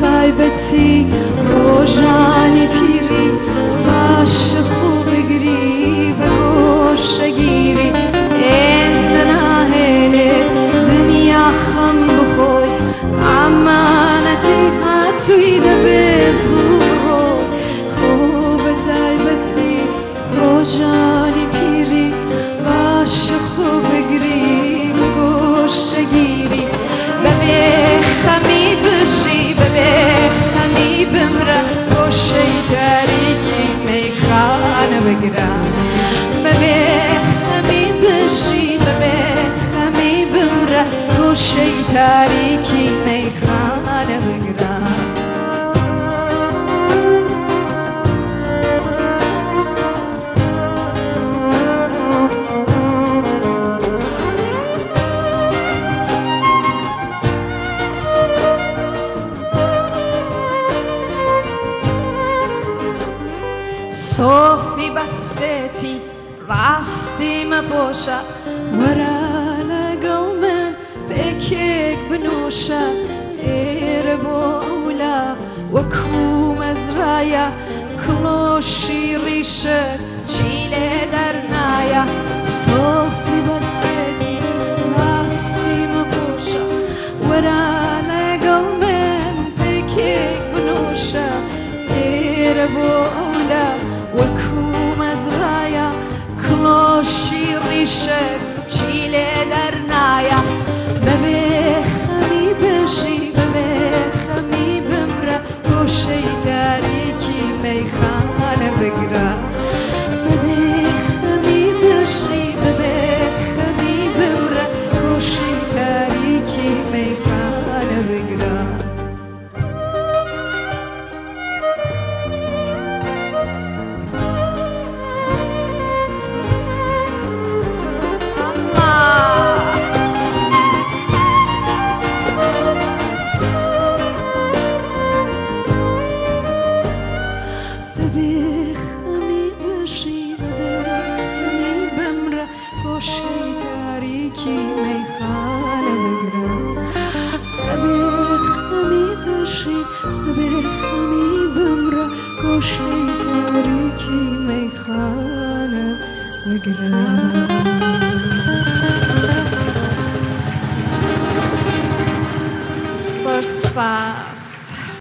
تایبەتی ڕۆژانی پیری باش خوب بگیری بە گۆشەگیری ئێندە ناهێنێ دنیا خەم بخۆی ئەمانەتی هاتووی دەبێ زوو ڕۆی خۆ بە تایبەتی ڕۆژانی پیری باش خوب بگیری بە گۆشەگیری بەبێ خەمی بژی بەبێ خەمی بمرە ڕۆژەی تاریکی مەیخانە بگرە بەبێ خەمی بژی بەبێ خەمی بمرە ڕۆژەی تاریکی مەیخانە بگرە صۆفی بەسێتی ڕاستی مەپۆشە وەرە لەگەڵ من پێکێک بنووشە ئێرە بۆ ئەولا وەکوو مەزرایە کڵۆشی ڕیشە چی لێ دەرنایە صۆفی بەسێتی ڕاستی مەپۆشە وەرە لەگەڵ من پێکێک بنووشە ئێرە بۆ ئەولا وەکوو مەزرایە کڵۆشی ڕیشە چی لێ دەرنایە بەبێ خەمی بژی بەبێ خەمی بمرە گۆشەی تاریکی مەیخانە بگرە بەبێ خەمی بژی بەبێ خەمی بمرە گۆشەی تاریکی مەیخانە بگرە گۆشەی تاریکی مەیخانە بگرە